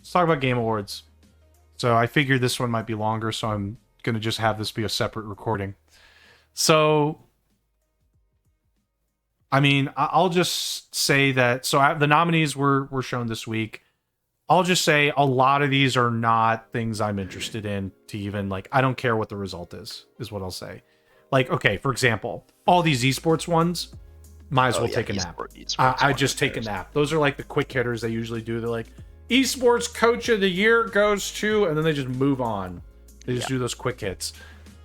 let's talk about Game Awards. So I figured this one might be longer, so I'm gonna just have this be a separate recording. So, I mean, I'll just say that. So the nominees were shown this week. I'll just say a lot of these are not things I'm interested in to even like. I don't care what the result is what I'll say. Like, okay, for example, all these esports ones, might as well take a nap. I just take a nap. Those are like the quick hitters they usually do. They're like, esports coach of the year goes to, and then they just move on. They just do those quick hits.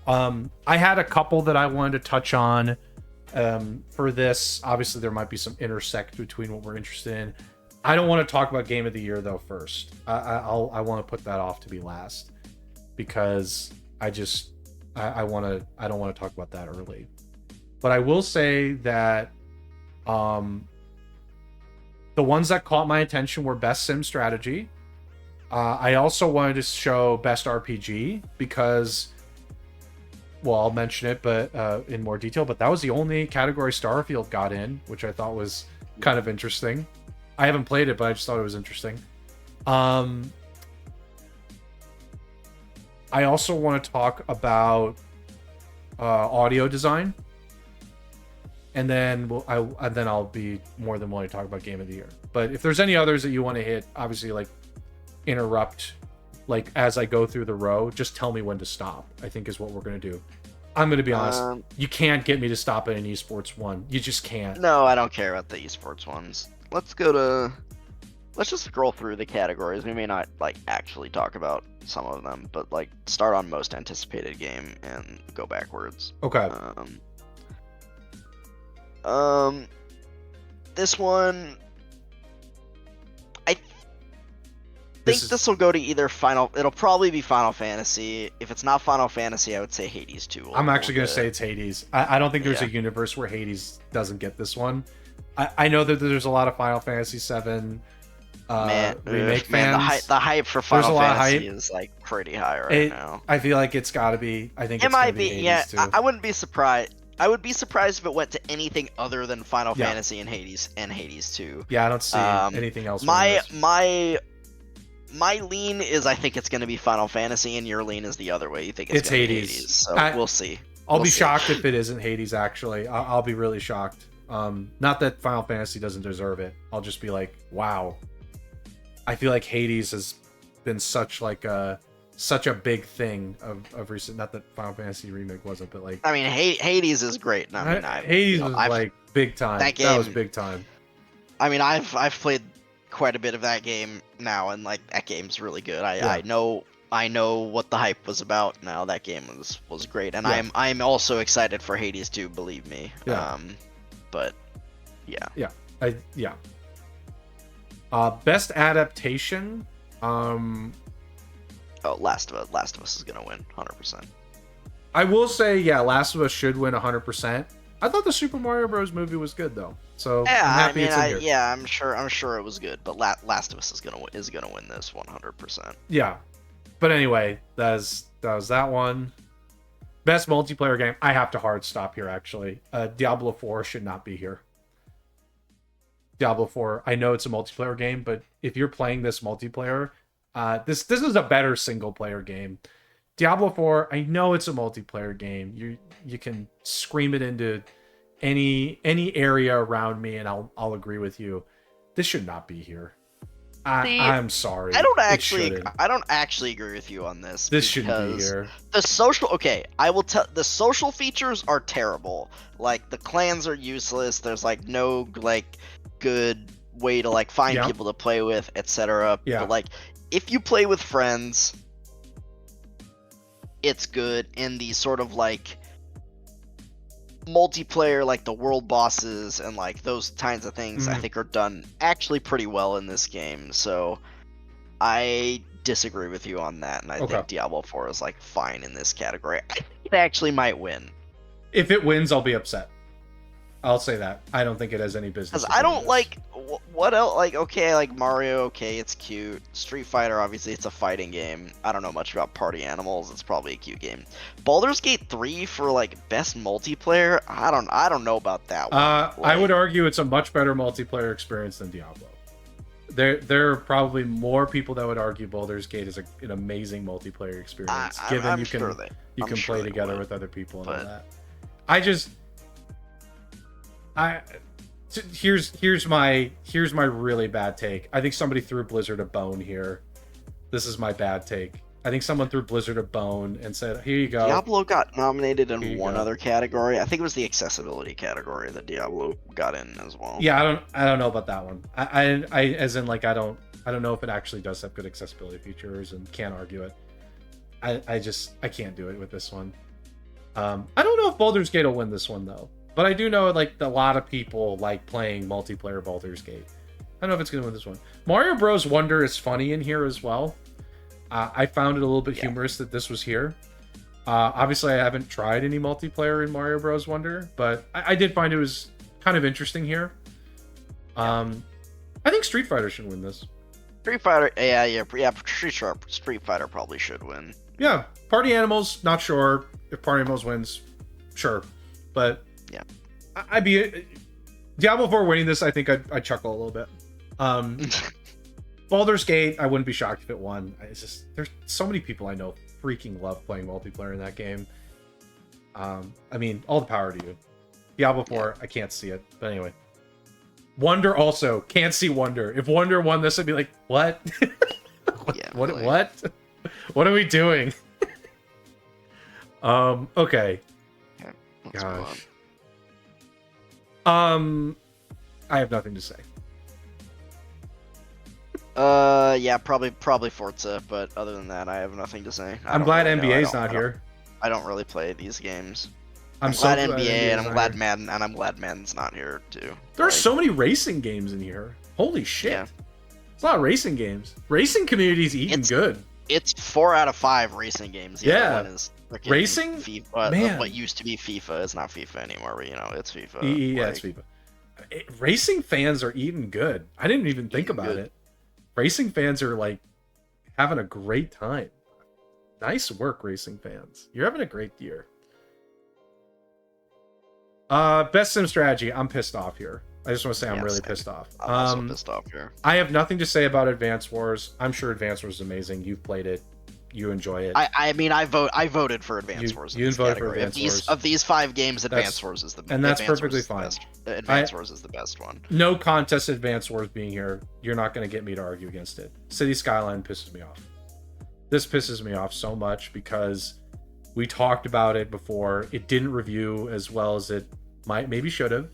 I had a couple that I wanted to touch on for this. Obviously, there might be some intersect between what we're interested in. I don't want to talk about game of the year though first. I want to put that off to be last because I don't want to talk about that early. But I will say that the ones that caught my attention were best sim strategy. I also wanted to show best RPG because, well, I'll mention it, but in more detail. But that was the only category Starfield got in, which I thought was kind of interesting. I haven't played it, but I just thought it was interesting. I also want to talk about audio design, and then I'll be more than willing to talk about game of the year. But if there's any others that you want to hit, obviously, like interrupt, like as I go through the row, just tell me when to stop. I think is what we're gonna do. I'm gonna be honest. You can't get me to stop at an esports one. You just can't. No, I don't care about the esports ones. Let's just scroll through the categories. We may not like actually talk about some of them, but like start on most anticipated game and go backwards. Okay. This one, I think this will go to either Final. It'll probably be Final Fantasy. If it's not Final Fantasy, I would say Hades 2. I'm actually gonna say it's Hades. I don't think there's a universe where Hades doesn't get this one. I know that there's a lot of Final Fantasy 7 remake fans. The hype for Final Fantasy is like pretty high right now. I feel like it's got to be. I think it might be. Yeah, I wouldn't be surprised. I would be surprised if it went to anything other than Final Fantasy and Hades 2. Yeah, I don't see anything else. My lean is I think it's going to be Final Fantasy, and your lean is the other way. You think it's going to be Hades. So we'll see. I'll be shocked if it isn't Hades. Actually, I'll be really shocked. Not that Final Fantasy doesn't deserve it. I'll just be like, wow. I feel like Hades has been such a big thing of recent. Not that Final Fantasy remake wasn't, but like. I mean, Hades is great. Hades was like big time. That was big time. I mean, I've played quite a bit of that game now, and like that game's really good. I know what the hype was about. Now that game was great, and I'm also excited for Hades 2. Believe me. Yeah. But yeah. Best adaptation. Last of Us is gonna win 100%. I will say, Last of Us should win 100%. I thought the Super Mario Bros. Movie was good though, so yeah, I'm happy it's in here. Yeah, I'm sure it was good, but Last of Us is gonna win this 100%. Yeah, but anyway, that was that one. Best multiplayer game. I have to hard stop here actually. Diablo 4 should not be here. Diablo 4. I know it's a multiplayer game, but if you're playing this multiplayer, this is a better single player game. Diablo 4. I know it's a multiplayer game. You can scream it into any area around me, and I'll agree with you. This should not be here. I'm sorry. I don't actually agree with you on this. This shouldn't be here. I will tell. The social features are terrible. Like the clans are useless. There's like no like good way to like find people to play with, etc. Yeah. But like if you play with friends, it's good. And the sort of like multiplayer, like the world bosses and like those kinds of things, I think are done actually pretty well in this game. So I disagree with you on that, and I think Diablo 4 is like fine in this category. I think it actually might win. If it wins, I'll be upset. I'll say that. I don't think it has any business. Because I don't like what else. Like, okay, like Mario, okay, it's cute. Street Fighter, obviously, it's a fighting game. I don't know much about Party Animals. It's probably a cute game. Baldur's Gate 3 for like best multiplayer. I don't know about that one. I would argue it's a much better multiplayer experience than Diablo. there are probably more people that would argue Baldur's Gate is an amazing multiplayer experience, given I'm you can sure play together would, with other people and but... all that. Here's my really bad take. I think somebody threw Blizzard a bone here. This is my bad take. I think someone threw Blizzard a bone and said, "Here you go." Diablo got nominated in one other category. I think it was the accessibility category that Diablo got in as well. Yeah, I don't know about that one. I as in like I don't know if it actually does have good accessibility features and can't argue it. I can't do it with this one. I don't know if Baldur's Gate will win this one though, but I do know like a lot of people like playing multiplayer Baldur's Gate. I don't know if it's gonna win this one. Mario Bros. Wonder is funny in here as well. I found it a little bit humorous that this was here. Obviously, I haven't tried any multiplayer in Mario Bros. Wonder, but I did find it was kind of interesting here. I think Street Fighter should win this. Street Fighter, yeah. Street Fighter probably should win. Yeah, Party Animals, not sure if Party Animals wins. Sure, but yeah, I'd be Diablo 4 winning this. I think I'd chuckle a little bit. Baldur's Gate, I wouldn't be shocked if it won. It's just there's so many people I know freaking love playing multiplayer in that game. I mean, all the power to you. Diablo 4, I can't see it, but anyway. Wonder also can't see Wonder. If Wonder won this, I'd be like, what? What? Really. What are we doing? Okay. Let's move on. I have nothing to say. Yeah, probably Forza, but other than that, I have nothing to say. I'm glad NBA's not here. I don't really play these games. I'm so glad NBA, and I'm glad here. Madden, and I'm glad Madden's not here too. There are so many racing games in here. Holy shit! Yeah. It's a lot of racing games. Racing community's eating good. It's 4 out of 5 racing games. The other one is racing. FIFA, Man, what used to be FIFA is not FIFA anymore. But, it's FIFA. It's FIFA. Racing fans are eating good. I didn't even think about it. Racing fans are like having a great time. Nice work, racing fans. You're having a great year. Best sim strategy. I'm pissed off here. I just want to say I'm really pissed off. I'm also pissed off here. I have nothing to say about Advance Wars. I'm sure Advance Wars is amazing. You've played it. You enjoy it. I mean, I voted for Advance Wars. You voted for Advance Wars. Of these 5 games, Advance Wars is the best. And that's perfectly fine. Advance Wars is the best one. No contest Advance Wars being here. You're not going to get me to argue against it. City Skyline pisses me off. This pisses me off so much because we talked about it before. It didn't review as well as it maybe should have.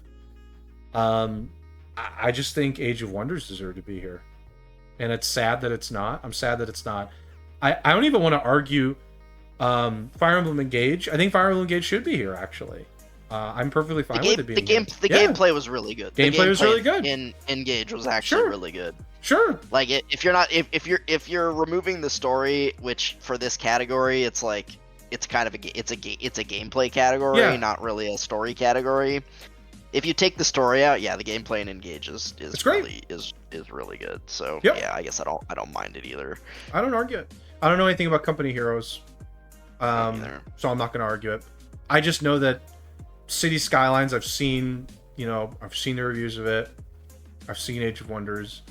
I just think Age of Wonders deserved to be here. And it's sad that it's not. I'm sad that it's not. I don't even want to argue Fire Emblem Engage. I think Fire Emblem Engage should be here, actually. I'm perfecly fine with it being here. The gameplay was really good. Gameplay was really good. In Engage was actually really good. Sure. Like if you're removing the story, which for this category it's like it's kind of a gameplay category, not really a story category. If you take the story out, the gameplay in Engage is really good. So I guess I don't mind it either. I don't argue it. I don't know anything about Company Heroes, so I'm not going to argue it. I just know that City Skylines, I've seen the reviews of it. I've seen Age of Wonders.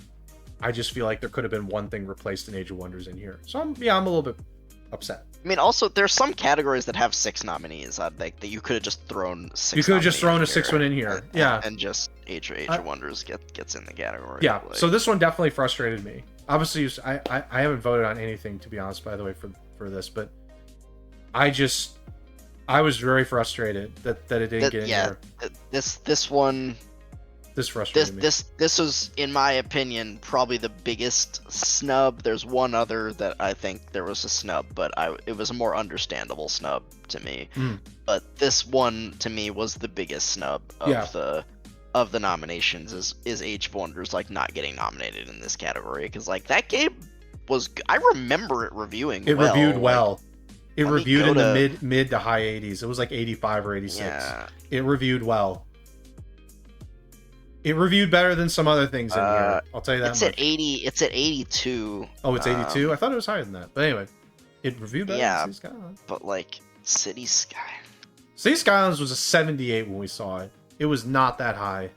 I just feel like there could have been one thing replaced in Age of Wonders in here. So I'm a little bit upset. I mean, also there's some categories that have 6 nominees. That you could have just thrown 6. You could have just thrown a 6th one in here, and just Age of Wonders gets in the category. Yeah. So this one definitely frustrated me. Obviously, I haven't voted on anything, to be honest, by the way, for this, but I was very frustrated that it didn't get in here. This one. This frustrated me. This was, in my opinion, probably the biggest snub. There's one other that I think there was a snub, but it was a more understandable snub to me. But this one to me was the biggest snub of the nominations. Is Age of Wonders not getting nominated in this category, because that game was. I remember it reviewing. It reviewed well. It reviewed in the mid to high 80s. It was 85 or 86. Yeah. It reviewed well. It reviewed better than some other things in here. I'll tell you that much. At 80. It's at 82. Oh, it's 82? I thought it was higher than that. But anyway, it reviewed better than City Skylines. But City Skylines. City Skylines was a 78 when we saw it. It was not that high.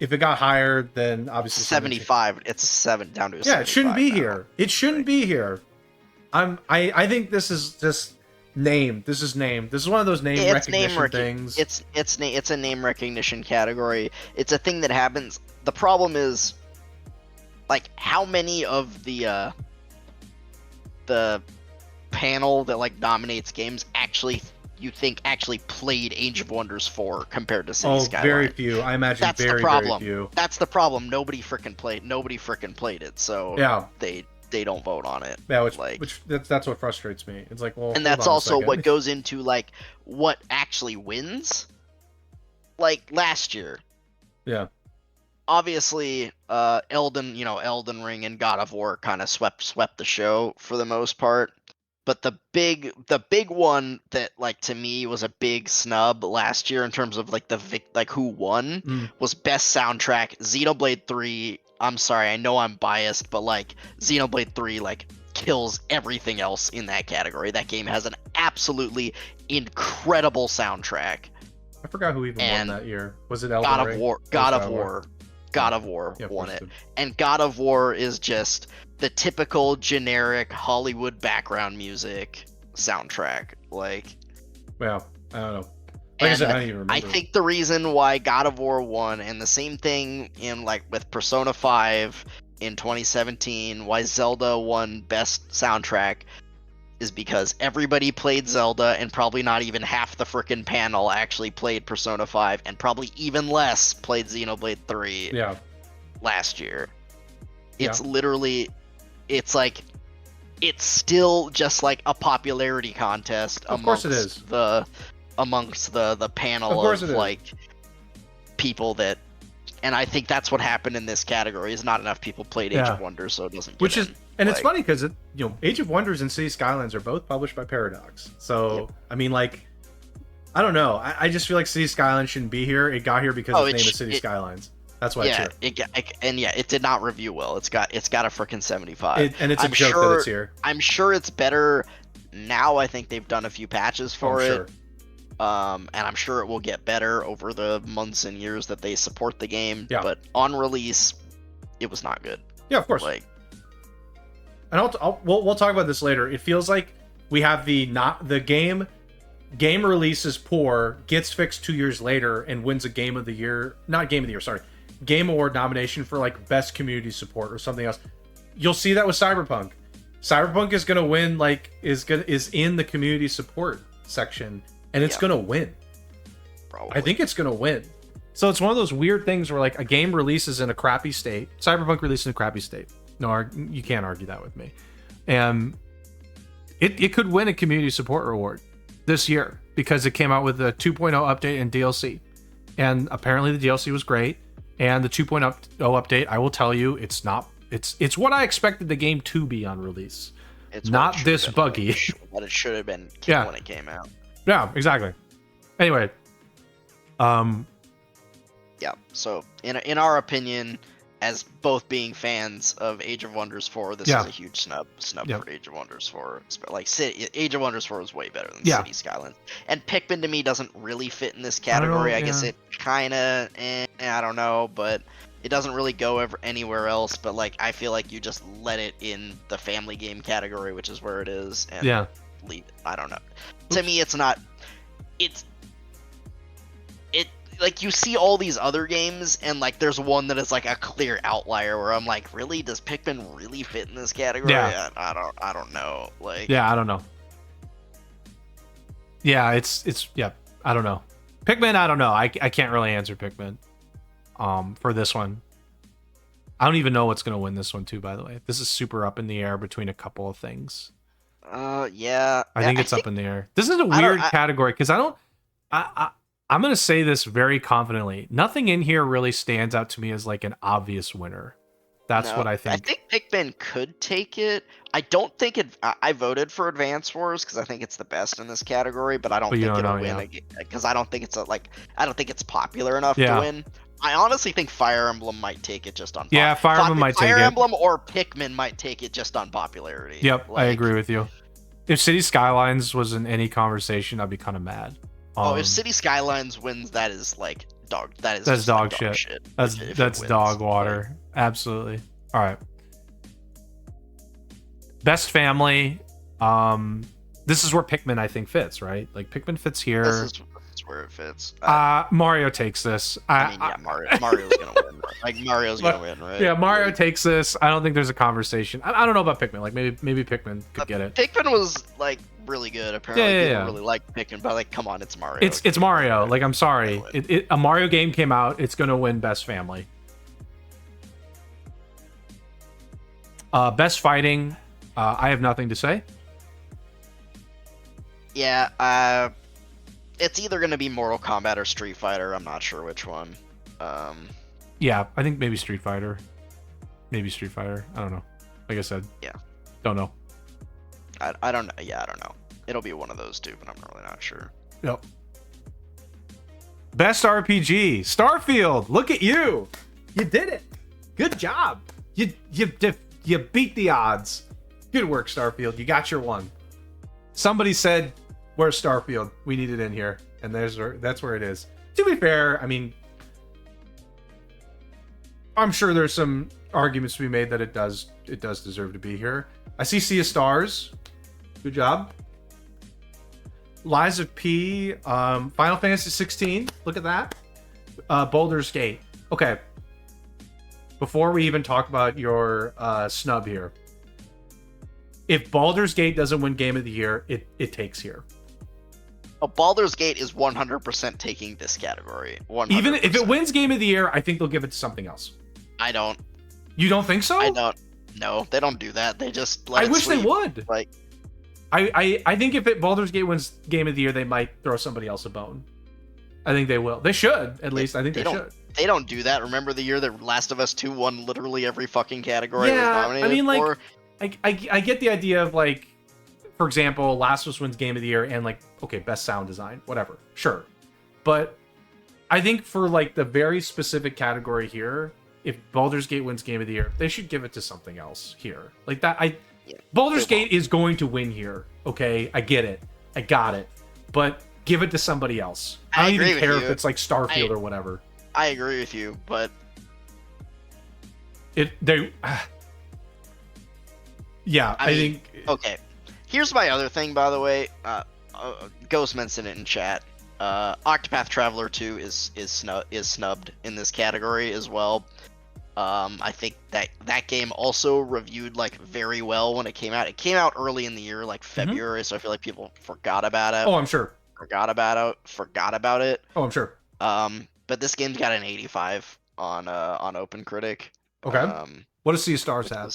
if it got higher, then obviously 75. It's 7 down to a 75. Yeah, it shouldn't be now. here. It shouldn't be here. I think this is just name. This is name. This is one of those name recognition things. It's a name recognition category. It's a thing that happens. The problem is, like, how many of the panel that like nominates games actually played Age of Wonders 4 compared to City Skylines? Very few. I imagine That's very, the problem. very few. That's the problem. Nobody freaking played it. So yeah, they don't vote on it. Yeah, which that's what frustrates me. It's like, well, and that's also what goes into like what actually wins. Like last year. Yeah. Obviously, Elden Ring and God of War kind of swept the show for the most part. But the big one that, like, to me was a big snub last year in terms of like who won was best soundtrack. Xenoblade 3. I'm sorry, I know I'm biased, but like Xenoblade 3 like kills everything else in that category. That game has an absolutely incredible soundtrack. I forgot who even won that year. Was it Elden Ring? God of War won it. And God of War is just the typical generic Hollywood background music soundtrack. Like, well, I don't know. Like I said, I don't even remember. I think the reason why God of War won, and the same thing in like with Persona 5 in 2017, why Zelda won best soundtrack, is because everybody played Zelda, and probably not even half the frickin' panel actually played Persona 5, and probably even less played Xenoblade 3 last year. It's literally, it's like, it's still just like a popularity contest amongst the panel of like people that, and I think that's what happened in this category, is not enough people played Age of Wonders, so it doesn't get in. And it's funny because Age of Wonders and City Skylines are both published by Paradox. So I mean, like, I don't know. I just feel like City Skylines shouldn't be here. It got here because its name is City Skylines. That's why it's here. It did not review well. It's got a freaking 75. And it's a joke that it's here. I'm sure it's better now. I think they've done a few patches for it. Sure. And I'm sure it will get better over the months and years that they support the game. Yeah. But on release, it was not good. Yeah, of course. Like, and we'll talk about this later. It feels like we have the game release is poor, gets fixed 2 years later, and wins a Game Award nomination for like best community support or something else. You'll see that with Cyberpunk. Cyberpunk is gonna win, like is in the community support section, and it's gonna win. Probably. I think it's gonna win. So it's one of those weird things where like a game releases in a crappy state. Cyberpunk releases in a crappy state. No, you can't argue that with me. And it could win a community support award this year because it came out with a 2.0 update and DLC. And apparently the DLC was great. And the 2.0 update, I will tell you, it's what I expected the game to be on release. It's not this buggy. What it should have been when it came out. Yeah, exactly. Anyway. Yeah, so in our opinion, as both being fans of Age of Wonders 4, this is a huge snub for Age of Wonders 4. Like, Age of Wonders 4 is way better than City Skylines. And Pikmin to me doesn't really fit in this category. I guess it kind of, I don't know, but it doesn't really go anywhere else. But like, I feel like you just let it in the family game category, which is where it is, and leave it. I don't know. To me, it's not. Like, you see all these other games, and like there's one that is like a clear outlier where I'm like, really, does Pikmin really fit in this category? I don't know. Like, I don't know. I don't know. Pikmin, I don't know. I can't really answer Pikmin for this one. I don't even know what's gonna win this one too, by the way. This is super up in the air between a couple of things. I think it's up in the air. This is a weird category because I'm going to say this very confidently. Nothing in here really stands out to me as like an obvious winner. That's what I think. I think Pikmin could take it. I don't think it. I voted for Advance Wars because I think it's the best in this category, but I don't think it'll win because I don't think it's I don't think it's popular enough to win. I honestly think Fire Emblem might take it just on. Fire Emblem might take it. Fire Emblem or Pikmin might take it just on popularity. Yep, I agree with you. If City Skylines was in any conversation, I'd be kind of mad. If City Skylines wins, that is like dog. That is that's just, dog, like, shit. shit. That's if it that's wins. dog water. Absolutely. All right. Best family. This is where Pikmin I think fits, right? Like Pikmin fits here. This is where it fits. Mario takes this. Mario's gonna win. Like Mario's gonna win, right? Yeah, Mario takes this. I don't think there's a conversation. I don't know about Pikmin. Like maybe Pikmin could get it. Pikmin was like really good. Apparently, Yeah. people really like Pikmin, but like, come on, it's Mario. It's Mario. Like, I'm sorry. A Mario game came out. It's gonna win best family. Best fighting. I have nothing to say. Yeah. It's either gonna be Mortal Kombat or Street Fighter. I'm not sure which one. Yeah, I think maybe Street Fighter. Maybe Street Fighter. I don't know. Like I said. Yeah. Don't know. I don't know. Yeah, I don't know. It'll be one of those two, but I'm really not sure. Yep. Best RPG. Starfield. Look at you. You did it. Good job. You beat the odds. Good work, Starfield. You got your one. Somebody said, "Where's Starfield? We need it in here," and that's where it is. To be fair, I mean, I'm sure there's some arguments to be made that it does deserve to be here. I see Sea of Stars. Good job. Lies of P. Final Fantasy 16. Look at that. Baldur's Gate. Okay. Before we even talk about your snub here, if Baldur's Gate doesn't win Game of the Year, it takes here. Baldur's Gate is 100% taking this category. 100%. Even if it wins Game of the Year, I think they'll give it to something else. I don't. You don't think so? I don't. No, they don't do that. They just let I it wish sleep. they would. Like, I think if Baldur's Gate wins Game of the Year, they might throw somebody else a bone. I think they will. They should, at least. I think they should. They don't do that. Remember the year that Last of Us 2 won literally every fucking category it was Yeah, nominated I mean, like, for? I get the idea of, like, for example, Last of Us wins Game of the Year and, like, okay, best sound design, whatever, sure. But I think for, like, the very specific category here, if Baldur's Gate wins Game of the Year, they should give it to something else here. Like that, Baldur's Gate is going to win here. Okay, I get it, I got it, but give it to somebody else. I don't even care if it's like Starfield or whatever. I agree with you, but yeah, I think. Okay, here's my other thing, by the way. Ghost mentioned it in chat. Octopath Traveler 2 is snubbed in this category as well. I think that game also reviewed like very well when it came out. It came out early in the year, like February, so I feel like people forgot about it. Oh, I'm sure. Forgot about it. Oh, I'm sure. But this game's got an 85 on OpenCritic. Okay. What does Sea of Stars have?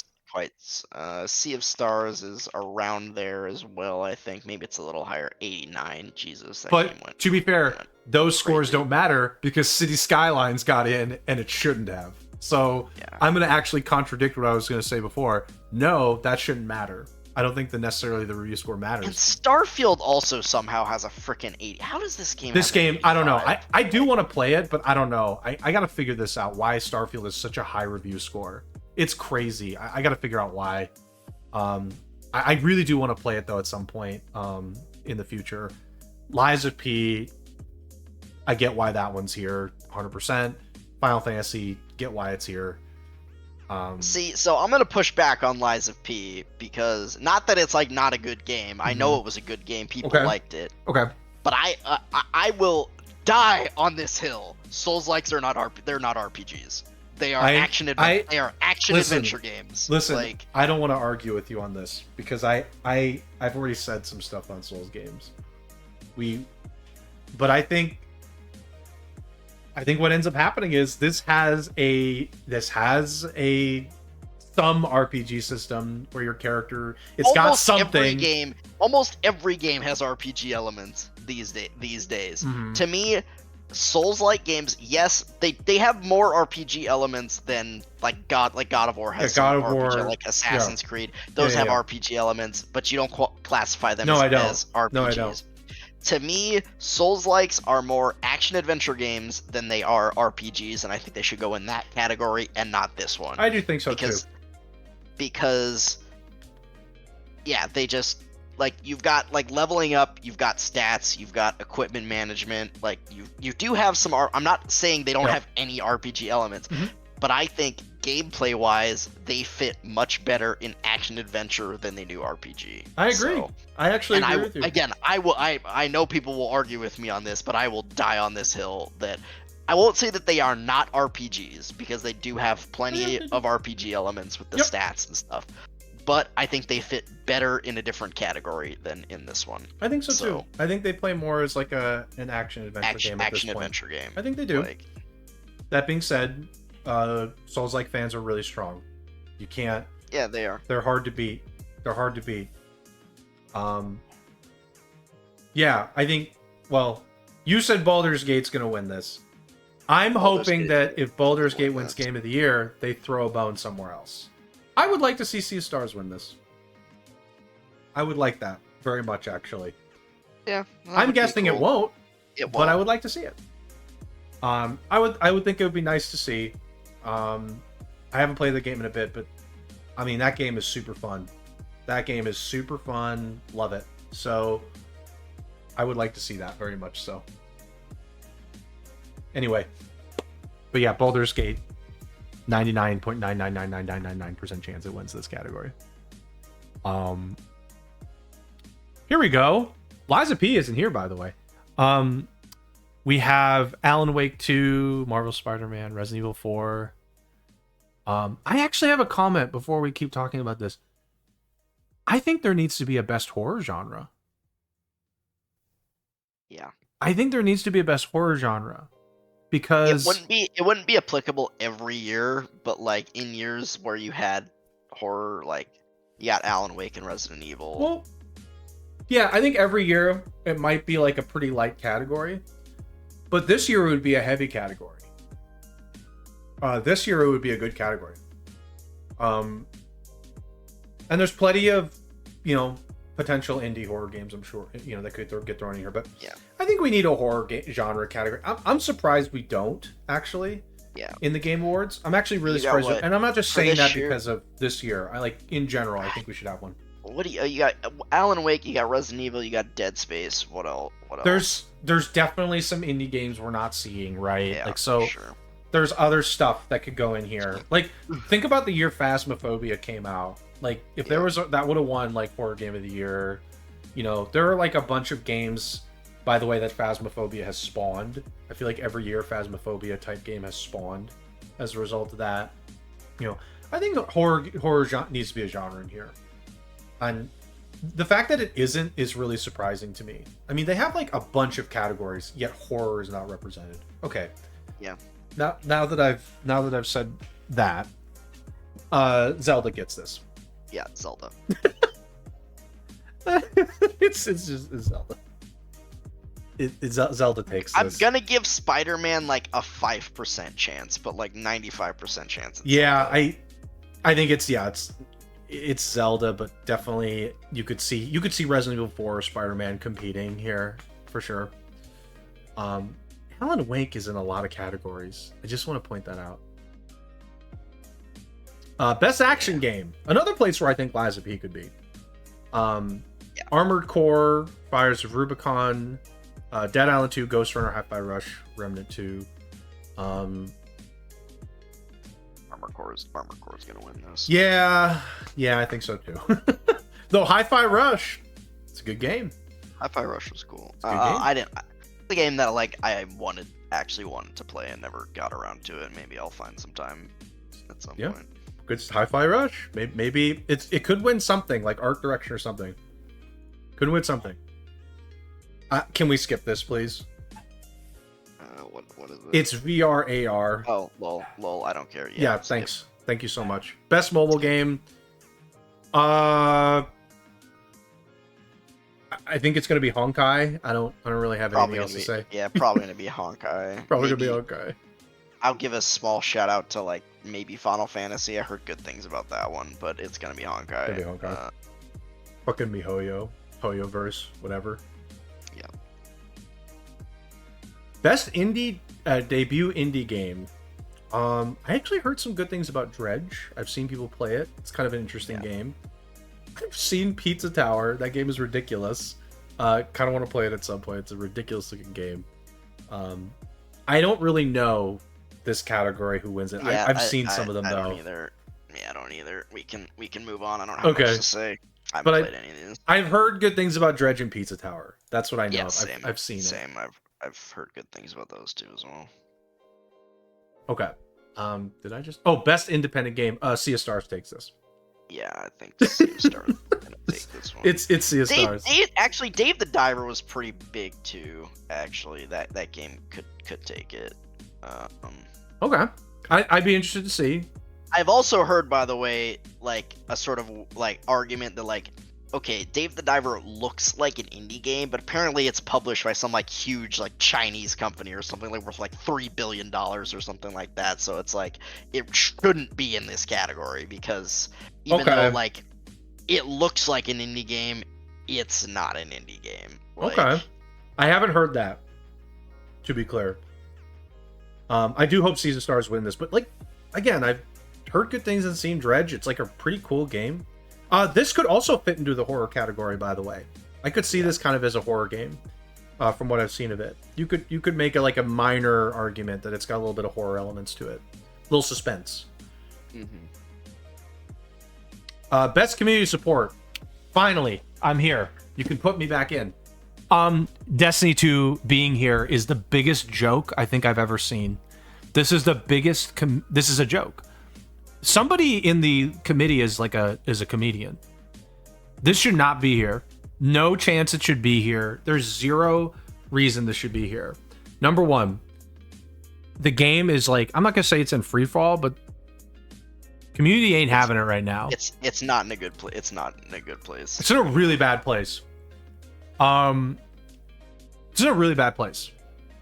Sea of Stars is around there as well, I think. Maybe it's a little higher. 89. Jesus. But to be fair, those scores don't matter because City Skylines got in and it shouldn't have. So yeah. I'm going to actually contradict what I was going to say before. No, that shouldn't matter. I don't think necessarily the review score matters. And Starfield also somehow has a freaking 80. How does this game I don't know. I do want to play it, but I don't know. I got to figure this out, why Starfield is such a high review score. It's crazy. I got to figure out why. I really do want to play it, though, at some point in the future. Lies of P, I get why that one's here, 100%. Final Fantasy, get why it's here. See, so I'm gonna push back on Lies of P because not that it's like not a good game. I know it was a good game. People liked it. Okay. But I will die on this hill. Souls-likes are not they're not RPGs. They are action-adventure games. Listen, like, I don't want to argue with you on this because I've already said some stuff on Souls games. But I think what ends up happening is this has a some RPG system where your character got something. Almost every game has RPG elements these days. Mm-hmm. To me, Souls-like games, yes, they have more RPG elements than like God of War has some RPG, like Assassin's Creed. Those have RPG elements, but you don't classify them as RPGs. No, I don't. To me, Souls-likes are more action-adventure games than they are RPGs, and I think they should go in that category and not this one. I do think so, too. Because, yeah, they just... like you've got like leveling up, you've got stats, you've got equipment management. Like you do have some. I'm not saying they don't have any RPG elements, but I think gameplay wise, they fit much better in action adventure than they do RPG. I agree. So, I actually agree with you. Again, I know people will argue with me on this, but I will die on this hill that I won't say that they are not RPGs, because they do have plenty of RPG elements with the stats and stuff. But I think they fit better in a different category than in this one. I think so too. I think they play more as like an action adventure game. Action adventure game. I think they do. That being said, Souls-like fans are really strong. You can't. Yeah, they are. They're hard to beat. Yeah, I think. Well, you said Baldur's Gate's gonna win this. I'm hoping that if Baldur's Gate wins Game of the Year, they throw a bone somewhere else. I would like to see Sea of Stars win this. I would like that very much, actually. Yeah, I'm guessing it won't. But I would like to see it. I would think it would be nice to see. I haven't played the game in a bit, but I mean that game is super fun. Love it. So I would like to see that very much so. Anyway, but yeah, Baldur's Gate, 99.9999999% chance it wins this category. Here we go. Liza P isn't here, by the way. We have Alan Wake 2, Marvel Spider-Man, Resident Evil 4. I actually have a comment before we keep talking about this. I think there needs to be a best horror genre. Yeah. I think there needs to be a best horror genre. Because it wouldn't be applicable every year, but like in years where you had horror, like you got Alan Wake and Resident Evil. Well, yeah, I think every year it might be like a pretty light category, but this year it would be a heavy category. This year it would be a good category. And there's plenty of, potential indie horror games, I'm sure, that could get thrown in here. But yeah, I think we need a horror genre category. I'm surprised we don't, actually. Yeah. In the Game Awards. I'm actually really surprised. And I'm not just saying that because of this year. I like, in general, I think we should have one. What do you got? Alan Wake, you got Resident Evil, you got Dead Space. What else? There's definitely some indie games we're not seeing, right? Yeah, sure. There's other stuff that could go in here. Like, think about the year Phasmophobia came out. Like, if there was that would have won like horror game of the year. There are like a bunch of games, by the way, that Phasmophobia has spawned. I feel like every year Phasmophobia type game has spawned as a result of that. I think horror needs to be a genre in here. And the fact that it isn't is really surprising to me. I mean, they have like a bunch of categories, yet horror is not represented. Okay. Yeah. Now that I've said that, Zelda gets this. Yeah, Zelda. it's just Zelda. Zelda takes this. I'm gonna give Spider-Man like a 5% chance, but like 95% chance. Yeah, Zelda. I think it's Zelda, but definitely you could see Resident Evil 4 or Spider-Man competing here for sure. Alan Wake is in a lot of categories. I just want to point that out. Best action game. Another place where I think Liza P could be. Armored Core, Fires of Rubicon, Dead Island 2, Ghost Runner, Hi-Fi Rush, Remnant 2. Armored Core is gonna win this. Yeah, I think so too. Though Hi-Fi Rush, it's a good game. Hi-Fi Rush was cool. The game that I actually wanted to play and never got around to it. Maybe I'll find some time at some point. Good Hi-Fi Rush. Maybe it could win something like art direction or something. Could win something. Can we skip this, please? What is it? It's VR AR. Oh, lol. I don't care. Yeah, thanks. Thank you so much. Best mobile game. I think it's gonna be Honkai. I don't really have anything else to say. Yeah, probably gonna be Honkai. Gonna be Honkai. I'll give a small shout out to like maybe Final Fantasy. I heard good things about that one, but it's gonna be Honkai. Fucking MiHoYo, HoYoverse, whatever. Yeah. Best indie debut indie game. I actually heard some good things about Dredge. I've seen people play it. It's kind of an interesting game. I've seen Pizza Tower. That game is ridiculous. Kind of want to play it at some point. It's a ridiculous looking game. I don't really know this category who wins it. Yeah, I've seen some of them though. I don't either. Yeah, I don't either. We can move on. I don't have much to say. I haven't played any of these. I've heard good things about Dredge and Pizza Tower. That's what I know. Yeah, same, I've seen it. Same. I've heard good things about those two as well. Okay. Did I just? Oh, best independent game. Sea of Stars takes this. Yeah, I think the Sea of Stars is gonna take this one. It's Sea of Stars. Actually, Dave the Diver was pretty big too. Actually, that game could take it. Okay. I'd be interested to see. I've also heard, by the way, like a sort of like argument that like, okay, Dave the Diver looks like an indie game, but apparently it's published by some like huge like Chinese company or something like worth like $3 billion or something like that. So it's like it shouldn't be in this category because even though like it looks like an indie game, it's not an indie game. Like, okay. I haven't heard that, to be clear. I do hope Sea of Stars win this, but like again, I've heard good things and seen Dredge. It's like a pretty cool game. This could also fit into the horror category, by the way. I could see this kind of as a horror game, from what I've seen of it. You could make like a minor argument that it's got a little bit of horror elements to it, a little suspense. Best community support. Finally, I'm here. You can put me back in. Destiny 2 being here is the biggest joke I think I've ever seen. This is the biggest. This is a joke. Somebody in the committee is a comedian. This should not be here. No chance it should be here. There's zero reason this should be here. Number one, the game is like, I'm not gonna say it's in free fall, but community ain't having it right now. It's not in a good place. It's not in a good place. It's in a really bad place. It's in a really bad place,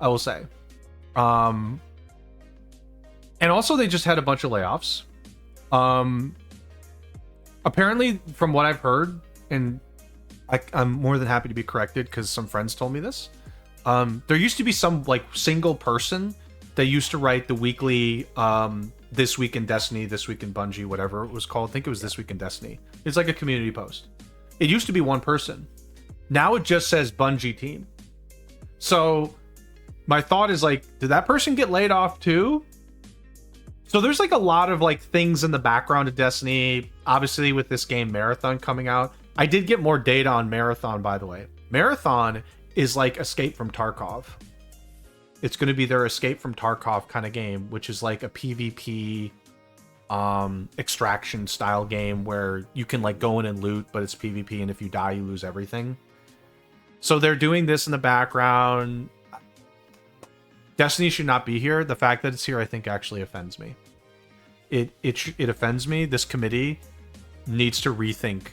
I will say. And also they just had a bunch of layoffs. Apparently, from what I've heard, and I'm more than happy to be corrected because some friends told me this. There used to be some like single person that used to write the weekly This Week in Destiny, This Week in Bungie, whatever it was called. I think it was This Week in Destiny. It's like a community post. It used to be one person. Now it just says Bungie team. So my thought is like, did that person get laid off too? So there's like a lot of like things in the background of Destiny. Obviously with this game Marathon coming out. I did get more data on Marathon, by the way. Marathon is like Escape from Tarkov. It's going to be their Escape from Tarkov kind of game, which is like a PvP extraction style game where you can like go in and loot, but it's PvP, and if you die, you lose everything. So they're doing this in the background. Destiny should not be here. The fact that it's here, I think, actually offends me. It offends me. This committee needs to rethink.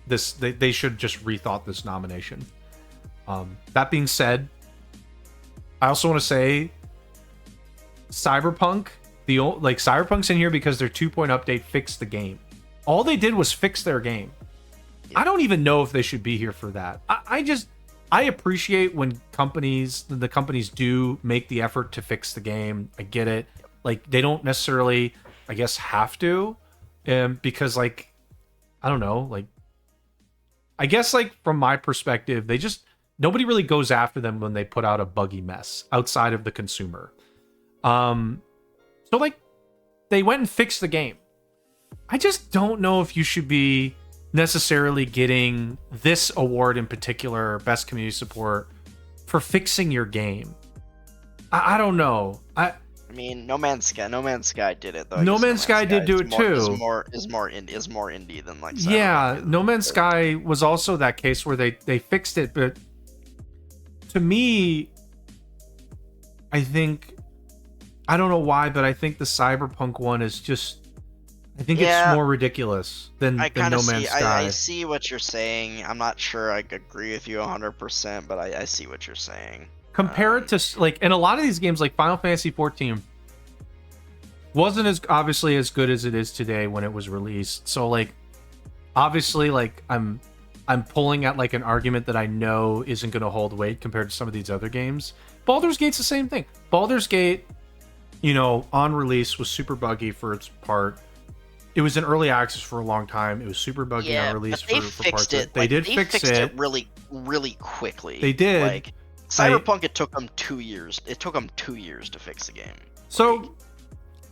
They should just rethought this nomination. That being said, I also want to say Cyberpunk, Cyberpunk's in here because their 2.0 update fixed the game. All they did was fix their game. I don't even know if they should be here for that. I appreciate when the companies do make the effort to fix the game. I get it. Like, they don't necessarily, I guess, have to, because like, I don't know, like, I guess like from my perspective, nobody really goes after them when they put out a buggy mess outside of the consumer. So like, they went and fixed the game. I just don't know if you should be necessarily getting this award in particular, best community support, for fixing your game. I don't know. I mean, No Man's Sky did it though. No Man's Sky did do it too. Is more indie than like Cyberpunk. Yeah, No Man's Sky was also that case where they fixed it, but to me, I think, I don't know why, but I think the Cyberpunk one is just, I think it's more ridiculous than No Man's Sky. I see what you're saying. I'm not sure I agree with you 100%, but I see what you're saying. Compare it to like, and a lot of these games like Final Fantasy 14 wasn't as obviously as good as it is today when it was released. So like, obviously, like I'm pulling at like an argument that I know isn't going to hold weight compared to some of these other games. Baldur's Gate's the same thing. Baldur's Gate, on release was super buggy for its part. it was in early access for a long time. It was super buggy on release but for parts of it. They did fix it really, really quickly. They did. Like Cyberpunk, it took them 2 years. It took them 2 years to fix the game. So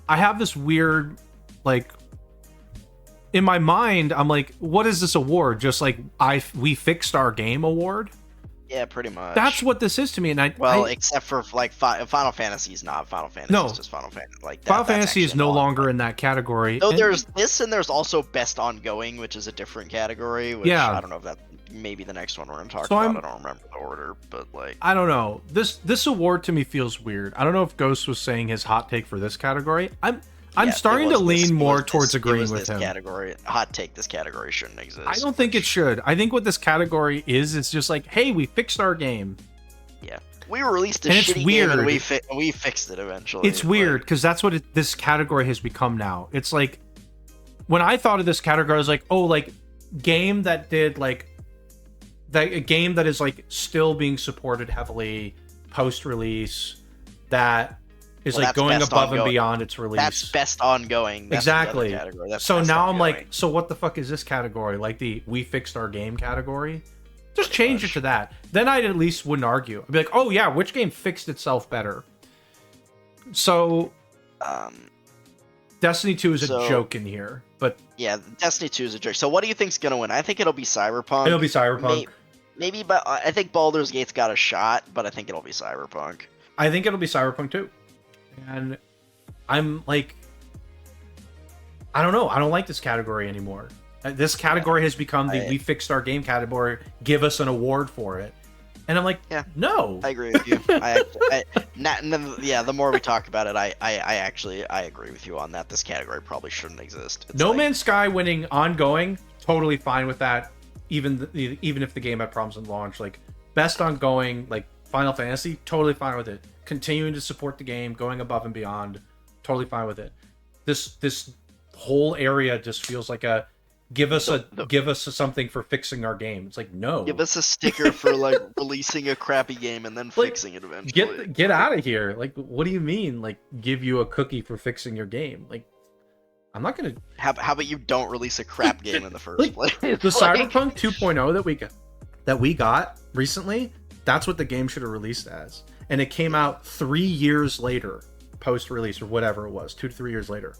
I have this weird, like, in my mind, I'm like, what is this award? Just like we fixed our game award? Yeah, pretty much. That's what this is to me. And except for like Final Fantasy is not Final Fantasy. No, it's just Final Fantasy. Like Final Fantasy is no longer in that category. So there's this, and there's also Best Ongoing, which is a different category. Which I don't know if that maybe the next one we're gonna talk about. I don't remember the order, but like I don't know. This award to me feels weird. I don't know if Ghost was saying his hot take for this category. I'm starting to lean more towards agreeing with him. Hot take, this category shouldn't exist. I don't think it should. I think what this category is, it's just like, hey, we fixed our game. Yeah. We released a shitty game and we fixed it eventually. It's weird, because that's what this category has become now. It's like, when I thought of this category, I was like, oh, like, game that did, like, a game that is, like, still being supported heavily post-release, that is like going above and beyond its release. That's Best Ongoing. That's exactly. That's so now I'm like, so what the fuck is this category? Like the we fixed our game category? Just change it to that. Then I at least wouldn't argue. I'd be like, oh yeah, which game fixed itself better? So, Destiny 2 is a joke in here, but yeah, Destiny 2 is a joke. So what do you think's gonna win? I think it'll be Cyberpunk. It'll be Cyberpunk. Maybe, but I think Baldur's Gate's got a shot, but I think it'll be Cyberpunk. I think it'll be Cyberpunk too. And I'm like, I don't know. I don't like this category anymore. This category has become the we fixed our game category. Give us an award for it. And I'm like, no. I agree with you. The more we talk about it, I agree with you on that. This category probably shouldn't exist. No Man's Sky winning ongoing, totally fine with that. Even if the game had problems at launch, like Best Ongoing, like Final Fantasy, totally fine with it. Continuing to support the game, going above and beyond, totally fine with it. This whole area just feels like a give us something for fixing our game. It's like, no. Give us a sticker for like releasing a crappy game and then fixing it eventually. Get out of here. Like, what do you mean? Like, give you a cookie for fixing your game? Like, I'm not gonna. How about you don't release a crap game in the first place? The Cyberpunk 2.0 that we got recently, that's what the game should have released as. And it came out 3 years later, post-release or whatever it was, 2 to 3 years later.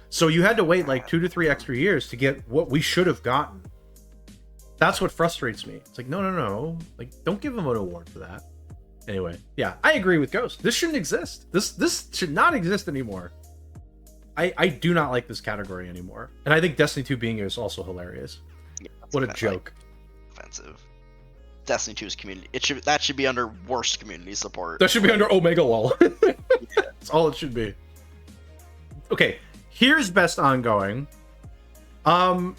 So you had to wait like 2 to 3 extra years to get what we should have gotten. That's what frustrates me. It's like, no. Like, don't give them an award for that. Anyway, yeah, I agree with Ghost. This shouldn't exist. This should not exist anymore. I do not like this category anymore. And I think Destiny 2 being here is also hilarious. Yeah, what a joke. Like, offensive. Destiny 2's community. That should be under worst community support. That should be under Omega Lol. That's all it should be. Okay, here's Best Ongoing. I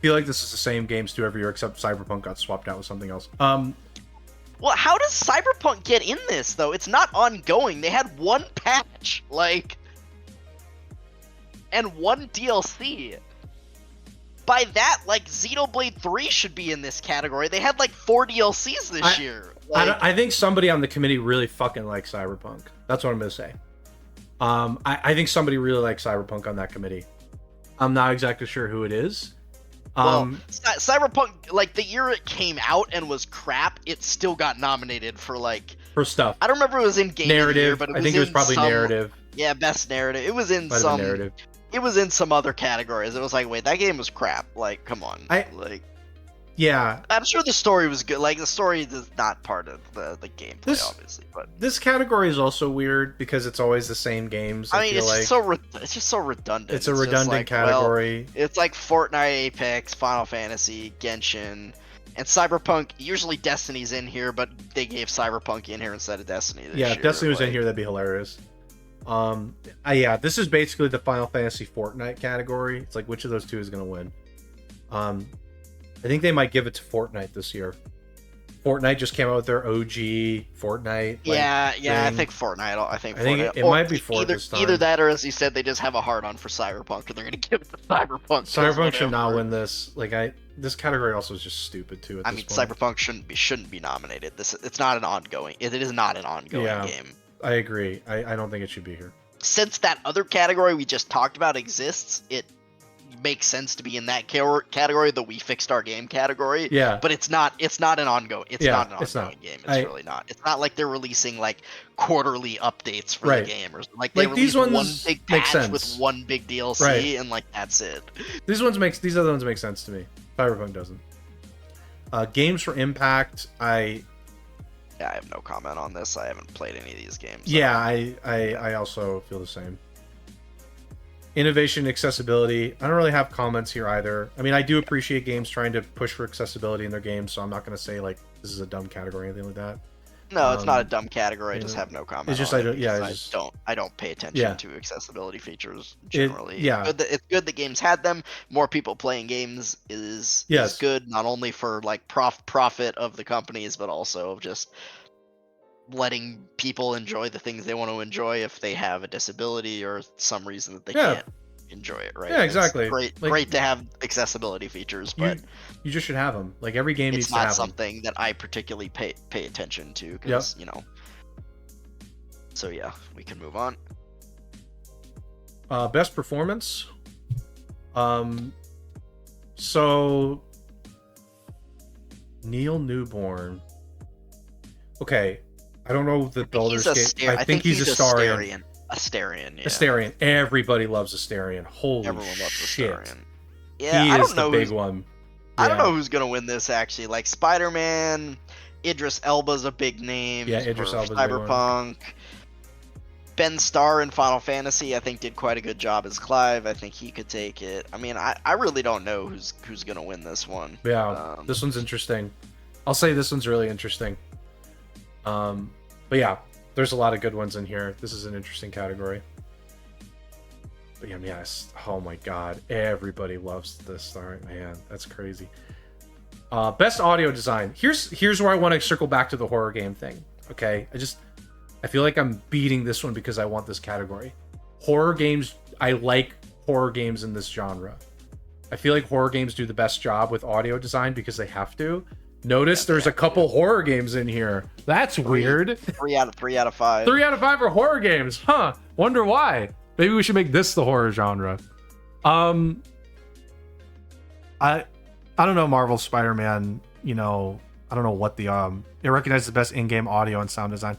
feel like this is the same games too every year, except Cyberpunk got swapped out with something else. Well, how does Cyberpunk get in this though? It's not ongoing. They had one patch, like, and one DLC. By that, like, Xenoblade 3 should be in this category. They had like 4 DLCs this year. Like, I think somebody on the committee really fucking likes Cyberpunk. That's what I'm gonna say. I think somebody really likes Cyberpunk on that committee. I'm not exactly sure who it is. Cyberpunk, like, the year it came out and was crap, it still got nominated for stuff. I don't remember if it was in game narrative, year, but I think it was probably narrative. Yeah, best narrative. It was in some narrative. It was in some other categories. It was like, wait, that game was crap. Like, come on. Yeah. I'm sure the story was good. Like, the story is not part of the gameplay, obviously. But this category is also weird because it's always the same games. I mean, it's just so redundant. It's a redundant category. Well, it's like Fortnite, Apex, Final Fantasy, Genshin, and Cyberpunk. Usually Destiny's in here, but they gave Cyberpunk in here instead of Destiny this year. If Destiny was in here, that'd be hilarious. This is basically the Final Fantasy Fortnite category. It's like, which of those two is going to win? I think they might give it to Fortnite this year. Fortnite just came out with their OG Fortnite. I think Fortnite. I think it might be Fortnite this time. Either that, or as you said, they just have a hard on for Cyberpunk, and they're going to give it to Cyberpunk. Cyberpunk should not win this. This category also is just stupid too. At this point. Cyberpunk shouldn't be nominated. It's not an ongoing. It is not an ongoing game. I agree. I don't think it should be here. Since that other category we just talked about exists, it makes sense to be in that category, the we fixed our game category. Yeah. But it's not an ongoing game. It's not. really not. It's not like they're releasing like quarterly updates for the game, or like they like these ones one big make patch sense with one big DLC and like that's it. These other ones make sense to me. Cyberpunk doesn't. Games for Impact, I have no comment on this. I haven't played any of these games. Yeah, I also feel the same. Innovation, accessibility. I don't really have comments here either. I mean, I do appreciate games trying to push for accessibility in their games, so I'm not going to say like this is a dumb category or anything like that. No, it's not a dumb category. I just have no comment. It's just I don't pay attention to accessibility features generally. It's good that games had them. More people playing games is good, not only for like profit of the companies, but also just letting people enjoy the things they want to enjoy if they have a disability or some reason that they can't enjoy it, right? Yeah, exactly. It's great to have accessibility features, but you just should have them. Like every game needs to have them. It's not something that I particularly pay attention to because So yeah, we can move on. Best performance. So Neil Newborn. Okay. I don't know the Baldur's Gate. I think he's Astarion. Astarion, yeah. Astarion. Everybody loves Astarion. Holy Everyone loves shit. Astarion. Yeah, he I is don't know the big one. I don't know who's gonna win this actually. Like Spider-Man, Idris Elba's a big name. Yeah, Idris Elba's Cyberpunk. Ben Starr in Final Fantasy, I think, did quite a good job as Clive. I think he could take it. I mean, I really don't know who's gonna win this one. Yeah, this one's interesting. I'll say this one's really interesting. But yeah, there's a lot of good ones in here. This is an interesting category. But yeah, yes. Oh my god, everybody loves this. All right, man, that's crazy. Best audio design. Here's where I want to circle back to the horror game thing. Okay, I feel like I'm beating this one because I want this category. Horror games. I like horror games in this genre. I feel like horror games do the best job with audio design because they have to. Notice there's a couple horror games in here. That's weird. 3 out of 5. 3 out of 5 are horror games. Huh. Wonder why. Maybe we should make this the horror genre. I don't know Marvel Spider-Man, I don't know what it recognizes the best in-game audio and sound design.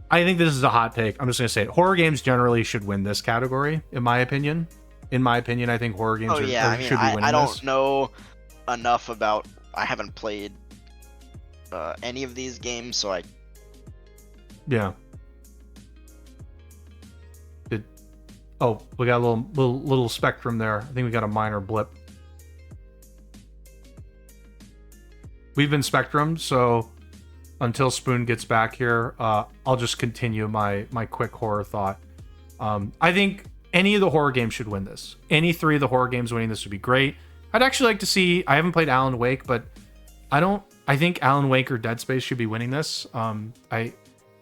I think this is a hot take. I'm just going to say it. Horror games generally should win this category, in my opinion. I think horror games should be winning this. I don't know enough about... I haven't played any of these games, so Yeah. We got a little spectrum there. I think we got a minor blip. We've been Spectrum, so until Spoon gets back here, I'll just continue my quick horror thought. I think any of the horror games should win this. Any 3 of the horror games winning this would be great. I'd actually like to see... I haven't played Alan Wake, but I think Alan Wake or Dead Space should be winning this. I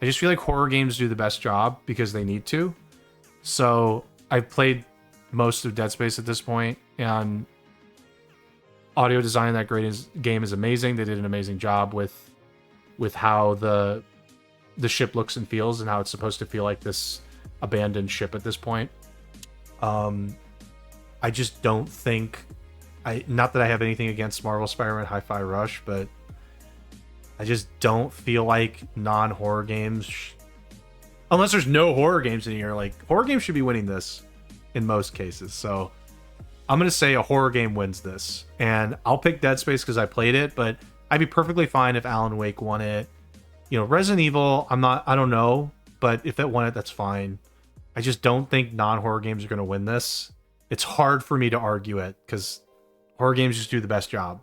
just feel like horror games do the best job because they need to. So I've played most of Dead Space at this point, and audio design in that game is amazing. They did an amazing job with how the ship looks and feels and how it's supposed to feel like this abandoned ship at this point. I just don't think... not that I have anything against Marvel Spider-Man Hi-Fi Rush, but I just don't feel like non-horror games... unless there's no horror games in here, like, horror games should be winning this in most cases. So I'm going to say a horror game wins this. And I'll pick Dead Space because I played it, but I'd be perfectly fine if Alan Wake won it. Resident Evil, I don't know, but if it won it, that's fine. I just don't think non-horror games are going to win this. It's hard for me to argue it because horror games just do the best job.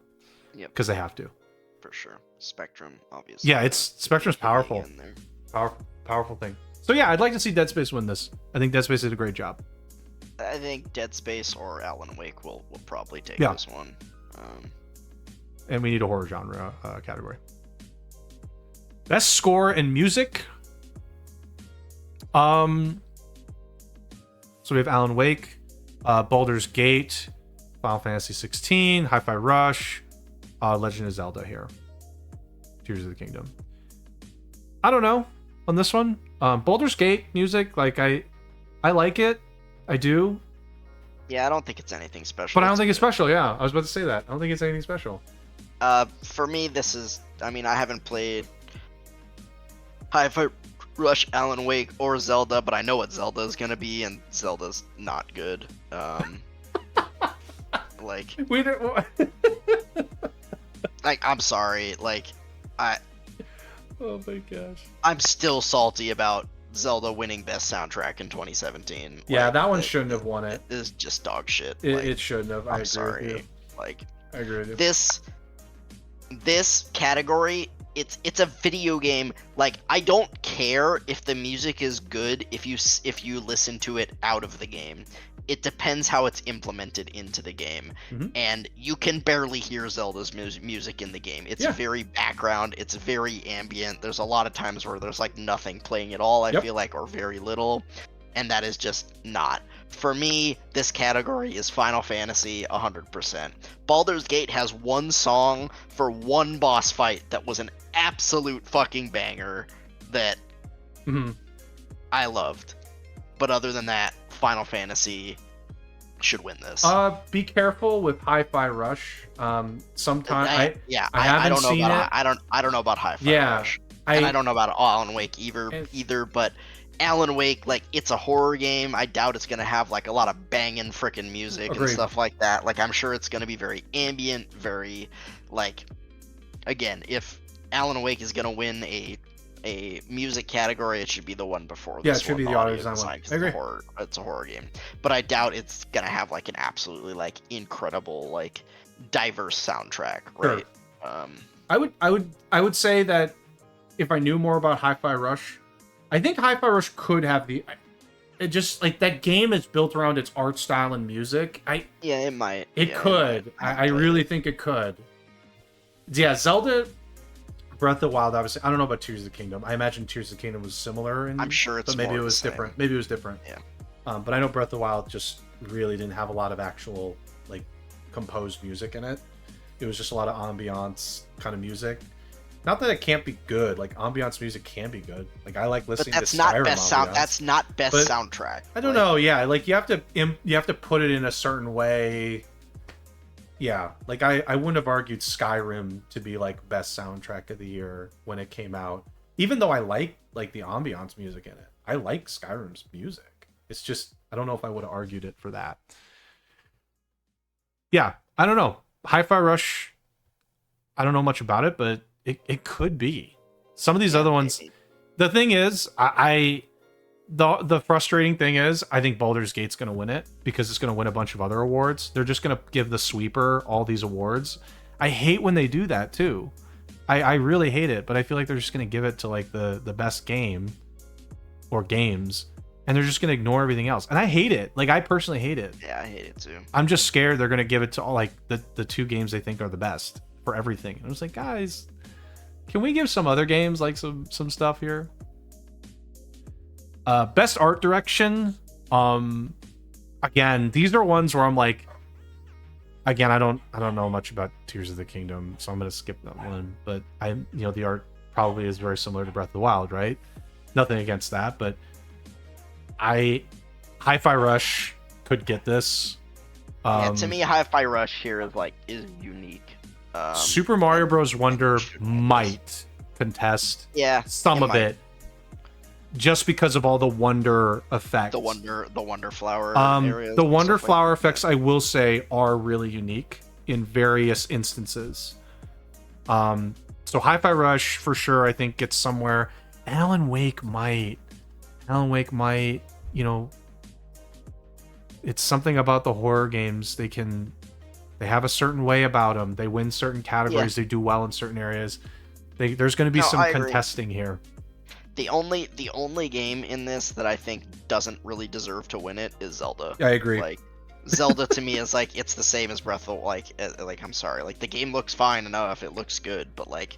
Yep. Because they have to. For sure. Spectrum, obviously. Yeah, Spectrum's powerful. Powerful thing. So yeah, I'd like to see Dead Space win this. I think Dead Space did a great job. I think Dead Space or Alan Wake will probably take this one. And we need a horror genre category. Best score and music. So we have Alan Wake, Baldur's Gate, Final Fantasy 16, Hi-Fi Rush, Legend of Zelda here. Tears of the Kingdom. I don't know on this one. Baldur's Gate music, like I like it. I do. Yeah, I don't think it's anything special. But I don't think it's special. Yeah, I was about to say that. I don't think it's anything special. For me, this is. I mean, I haven't played Hi-Fi Rush, Alan Wake, or Zelda, but I know what Zelda is gonna be, and Zelda's not good. Like, We don't. like, I'm sorry. Like, Oh my gosh. I'm still salty about Zelda winning Best Soundtrack in 2017. Yeah, Like, that one shouldn't have won it. It is just dog shit. It shouldn't have. I I'm agree sorry. with you. Like, I agree with you. this category, it's a video game. Like, I don't care if the music is good if you listen to it out of the game. It depends how it's implemented into the game. And you can barely hear Zelda's music in the game. It's very background, it's very ambient. There's a lot of times where there's like nothing playing at all, I feel like, or very little, and that is just not. For me, this category is Final Fantasy 100%. Baldur's Gate has one song for one boss fight that was an absolute fucking banger that I loved. But other than that, Final Fantasy should win this. Be careful with Hi-Fi Rush. Sometimes I haven't don't know seen about, it. I don't know about Hi-Fi Rush. And I don't know about Alan Wake either, but Alan Wake, like, it's a horror game. I doubt it's gonna have like a lot of banging frickin' music and stuff like that. Like, I'm sure it's gonna be very ambient, very, like, again, if Alan Wake is gonna win a music category, it should be the one before this. Yeah, it should be the audio design one. I agree. It's a horror game, but I doubt it's gonna have like an absolutely like incredible, like, diverse soundtrack, right? Sure. I would say that if I knew more about Hi-Fi Rush, I think Hi-Fi Rush could have it just, like, that game is built around its art style and music. It might. It could. I really think it could. Yeah, Zelda Breath of the Wild, obviously. I don't know about Tears of the Kingdom. I imagine Tears of the Kingdom was similar. I'm sure it's, but maybe more it was the same. different. Maybe it was different. Yeah. But I know Breath of the Wild just really didn't have a lot of actual, like, composed music in it. It was just a lot of ambiance kind of music. Not that it can't be good. Like, ambiance music can be good. Like, I like listening to Skyrim ambiance. That's not best soundtrack. I don't know. Yeah, like, you have to put it in a certain way. Yeah, like, I wouldn't have argued Skyrim to be like best soundtrack of the year when it came out, even though I like the ambiance music in it. I like Skyrim's music. It's just, I don't know if I would have argued it for that. Yeah, I don't know. Hi-Fi Rush, I don't know much about it, but it could be. Some of these other ones, the thing is, the frustrating thing is, I think Baldur's Gate's going to win it because it's going to win a bunch of other awards. They're just going to give the sweeper all these awards. I hate when they do that too. I really hate it, but I feel like they're just going to give it to, like, the best game or games, and they're just going to ignore everything else. And I hate it. Like, I personally hate it. Yeah, I hate it too. I'm just scared they're going to give it to all, like, the two games they think are the best for everything. And I was like, guys, can we give some other games, like, some stuff here? Best art direction. Again, these are ones where I'm like, again, I don't know much about Tears of the Kingdom, so I'm gonna skip that one. But the art probably is very similar to Breath of the Wild, right? Nothing against that, but Hi-Fi Rush could get this. To me, Hi-Fi Rush here is unique. Super Mario Bros. Wonder might contest some of it. Just because of all the wonder effects, the wonder flower areas, the wonder flower effects, I will say, are really unique in various instances. So Hi-Fi Rush for sure, I think, gets somewhere. Alan Wake might, it's something about the horror games. They have a certain way about them. They win certain categories. They do well in certain areas. There's going to be some contesting here. The only game in this that I think doesn't really deserve to win it is Zelda. I agree. Like, Zelda to me is like, it's the same as Breath of I'm sorry, like, the game looks fine enough, it looks good, but, like,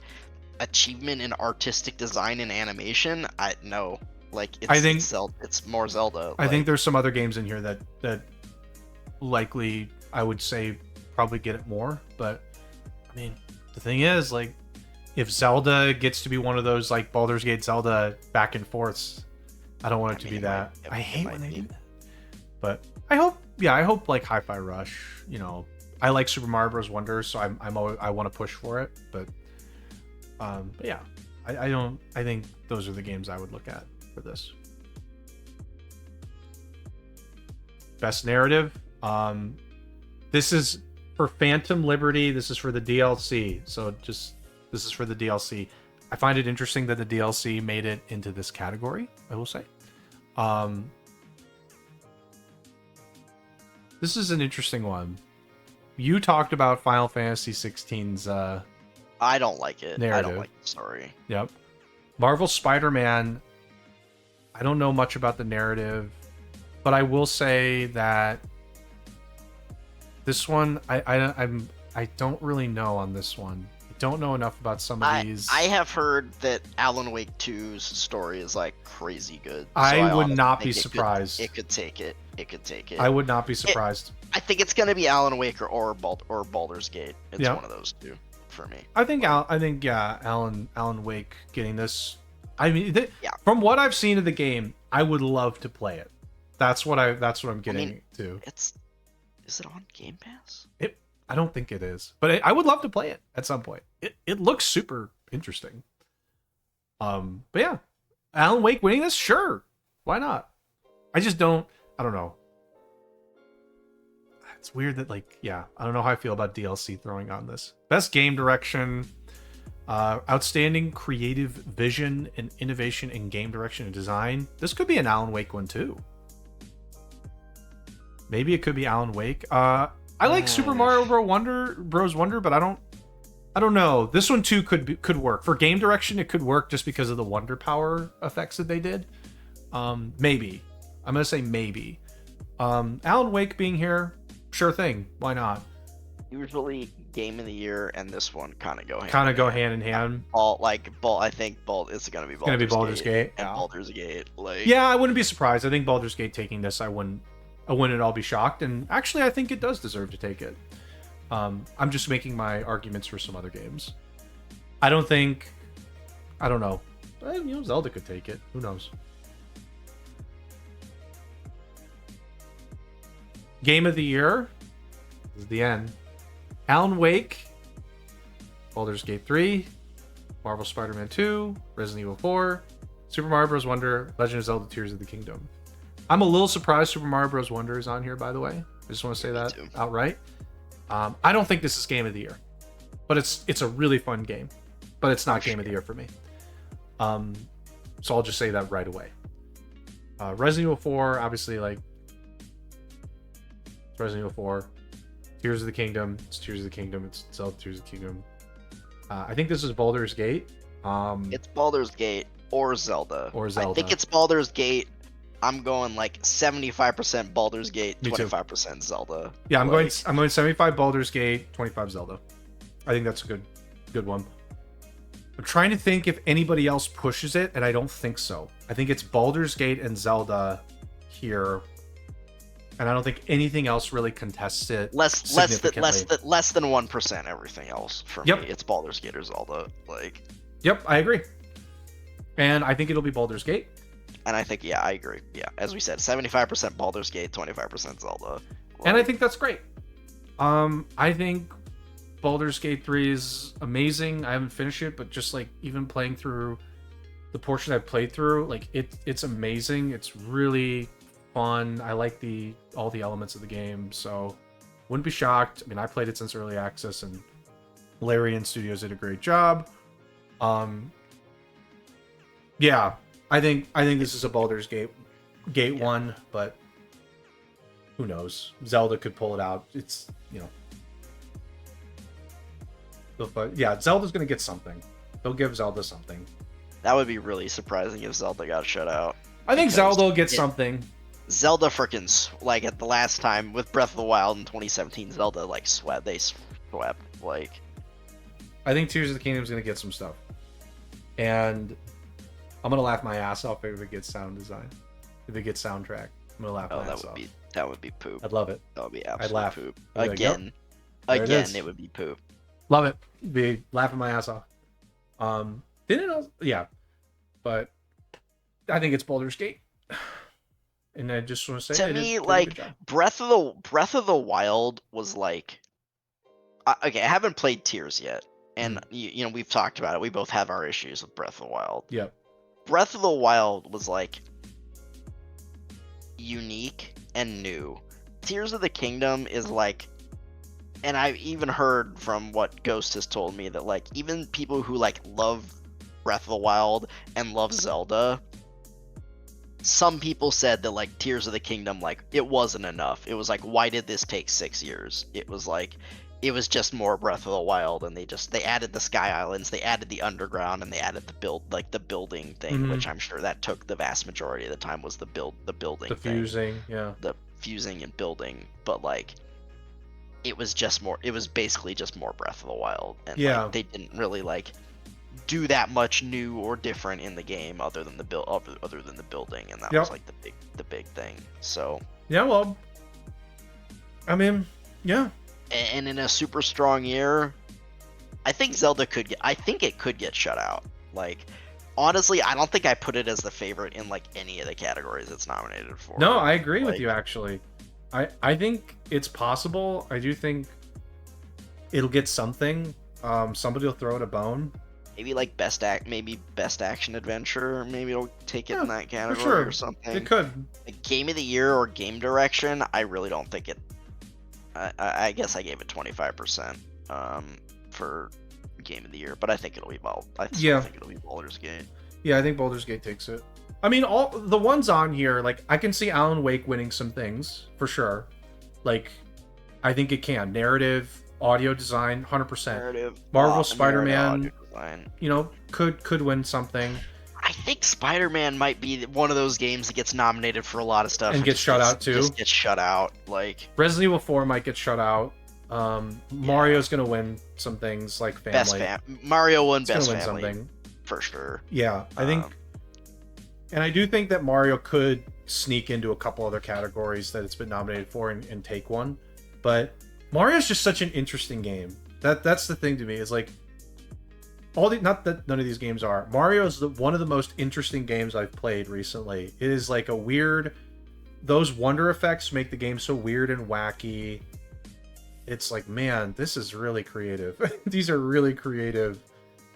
achievement in artistic design and animation, it's more Zelda. I think there's some other games in here that likely, I would say, probably get it more, but I mean, the thing is, like, if Zelda gets to be one of those, like, Baldur's Gate Zelda back and forths, I don't want it to be that. I hate when they do that. But I hope, I hope like Hi-Fi Rush. I like Super Mario Bros. Wonder, so I want to push for it. But yeah, I don't. I think those are the games I would look at for this. Best narrative. This is for Phantom Liberty. This is for the DLC. So this is for the DLC. I find it interesting that the DLC made it into this category. I will say. This is an interesting one. You talked about Final Fantasy 16's I don't like it. Narrative. I don't like the story. Yep. Marvel Spider-Man. I don't know much about the narrative, but I will say that this one I don't really know on this one. I don't know enough about some of these. I have heard that Alan Wake 2's story is like crazy good. I would not be surprised. It could take it. It could take it. I would not be surprised. I think it's gonna be Alan Wake or Baldur's Gate. It's one of those two for me. I think Alan Wake getting this. I mean, from what I've seen of the game, I would love to play it. That's what I'm getting to. Is it on Game Pass? I don't think it is, but I would love to play it at some point. It looks super interesting. But yeah, Alan Wake winning this, sure, why not? I don't know. It's weird that I don't know how I feel about DLC throwing on this. Best game direction, outstanding creative vision and innovation in game direction and design. This could be an Alan Wake one too. Maybe it could be Alan Wake. I like Super Mario Bros. Wonder, but I don't know. This one too could work. For game direction, it could work just because of the Wonder Power effects that they did. Maybe. I'm gonna say maybe. Alan Wake being here, sure thing. Why not? Usually, Game of the Year and this one kind of go hand in hand. I think it's gonna be Baldur's Gate. And Baldur's Gate. Yeah, I wouldn't be surprised. I think Baldur's Gate taking this, I wouldn't at all be shocked. And actually, I think it does deserve to take it. I'm just making my arguments for some other games. I don't know. Zelda could take it. Who knows? Game of the Year. This is the end. Alan Wake, Baldur's Gate 3, Marvel Spider-Man 2, Resident Evil 4, Super Mario Bros. Wonder, Legend of Zelda Tears of the Kingdom. I'm a little surprised Super Mario Bros. Wonder is on here, by the way. I just want to say that outright. I don't think this is Game of the Year, but it's a really fun game. But it's not Game of the Year for me. So I'll just say that right away. Resident Evil 4, obviously, Resident Evil 4. Tears of the Kingdom. It's Tears of the Kingdom. It's Zelda Tears of the Kingdom. I think this is Baldur's Gate. It's Baldur's Gate or Zelda. I think it's Baldur's Gate. I'm going 75% Baldur's Gate, 25% Zelda. Yeah, I'm going 75 Baldur's Gate, 25 Zelda. I think that's a good one. I'm trying to think if anybody else pushes it, and I don't think so. I think it's Baldur's Gate and Zelda here. And I don't think anything else really contests it. Less than 1% everything else for me. It's Baldur's Gate or Zelda. Yep, I agree. And I think it'll be Baldur's Gate. And I think I agree. Yeah, as we said, 75% Baldur's Gate, 25% Zelda. And I think that's great. I think Baldur's Gate 3 is amazing. I haven't finished it, but just even playing through the portion I've played through, it's amazing. It's really fun. I like all the elements of the game, so wouldn't be shocked. I mean, I played it since early access, and Larian Studios did a great job. Yeah, I think this is a Baldur's Gate one, but who knows? Zelda could pull it out. It's but yeah, Zelda's gonna get something. They'll give Zelda something. That would be really surprising if Zelda got shut out. I think Zelda will get something. Zelda freaking at the last time with Breath of the Wild in 2017, Zelda swept. They swept. I think Tears of the Kingdom is gonna get some stuff, and I'm gonna laugh my ass off if it gets sound design. If it gets soundtrack, I'm gonna laugh my ass off. That would be poop. I'd love it. That would be absolute I'd laugh. poop. Again, it would be poop. Love it. Be laughing my ass off. Didn't know? Yeah, but I think it's Baldur's Gate. And I just want to say, To they did me, a pretty like good job. Breath of the Wild was like, okay, I haven't played Tears yet, and you know we've talked about it. We both have our issues with Breath of the Wild. Yep. Breath of the Wild was like unique and new. Tears of the Kingdom is like, and I've even heard from what Ghost has told me that like even people who like love Breath of the Wild and love Zelda, some people said that like Tears of the Kingdom, like it wasn't enough. It was like, why did this take 6 years? It was like, it was just more Breath of the Wild, and they added the Sky Islands, they added the underground, and they added the building thing, which I'm sure that took the vast majority of the time was the building the thing, fusing, yeah, the fusing and building. But like, it was basically just more Breath of the Wild, and like they didn't really like do that much new or different in the game other than the building, and that was like the big thing. So yeah, well, I mean, yeah. And in a super strong year, I think it could get shut out. Like, honestly, I don't think I put it as the favorite in like any of the categories it's nominated for. No, I agree with you actually. I think it's possible. I do think it'll get something. Somebody will throw it a bone. Maybe like best action adventure. Maybe it'll take it in that category or something. It could. Like game of the year or game direction, I really don't think it. I guess I gave it 25% for game of the year, but I think it'll be I think it'll be Baldur's Gate. Yeah, I think Baldur's Gate takes it. I mean, all the ones on here, like I can see Alan Wake winning some things for sure. Like, I think it can. Narrative, audio design, 100%. Narrative, Marvel Spider-Man, you know, could win something. I think Spider-Man might be one of those games that gets nominated for a lot of stuff and gets shut out too. Just gets shut out. Like Resident Evil 4 might get shut out. Mario's gonna win some things like family. Mario won Best win Family something for sure. Yeah, I think, and I do think that Mario could sneak into a couple other categories that it's been nominated for and take one. But Mario's just such an interesting game. That's the thing to me, is like, not that none of these games are. Mario is one of the most interesting games I've played recently. It is like a weird, those wonder effects make the game so weird and wacky. It's like, man, this is really creative. These are really creative,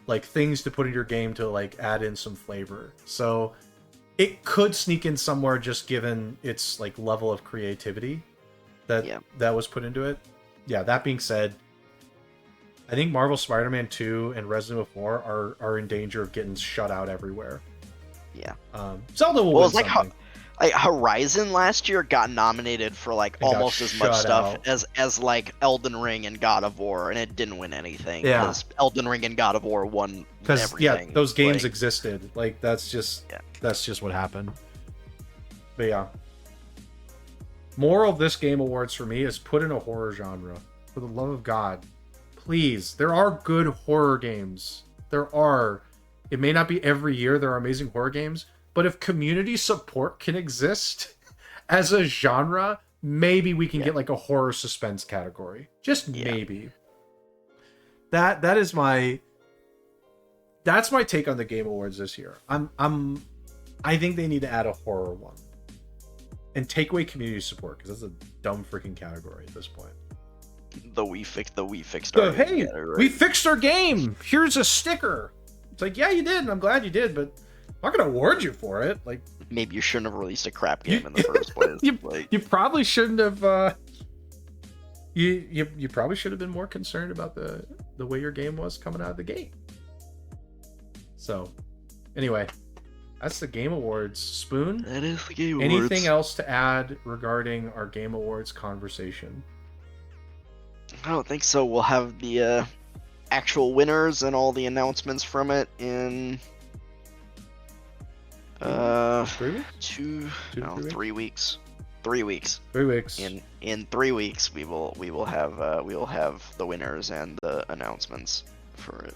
like, things to put in your game to like add in some flavor. So it could sneak in somewhere just given its like level of creativity that was put into it. Yeah, that being said, I think Marvel Spider-Man 2 and Resident Evil 4 are in danger of getting shut out everywhere. Yeah. Zelda will win something. Like Horizon last year got nominated for like almost as much stuff as like Elden Ring and God of War, and it didn't win anything. Yeah. Because Elden Ring and God of War won everything. Yeah, those games existed. Like that's just what happened. But yeah. Moral of this Game Awards for me is put in a horror genre. For the love of God. Please. There are good horror games. There are. It may not be every year there are amazing horror games, but if community support can exist as a genre, maybe we can get like a horror suspense category. Just maybe. That's my take on the Game Awards this year. I think they need to add a horror one. And take away community support, because that's a dumb freaking category at this point. We fixed our hey, category. We fixed our game. Here's a sticker. It's like, yeah, you did, and I'm glad you did, but I'm not gonna award you for it. Like, maybe you shouldn't have released a crap game in the first place. You probably shouldn't have. You probably should have been more concerned about the way your game was coming out of the gate. So, anyway, that's the Game Awards. Spoon. That is the Game Awards. Anything else to add regarding our Game Awards conversation? I don't think so. We'll have the actual winners and all the announcements from it in 3 weeks? 3 weeks. 3 weeks. 3 weeks. In 3 weeks, we will have the winners and the announcements for it.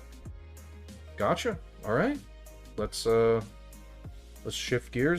Gotcha. All right. Let's shift gears.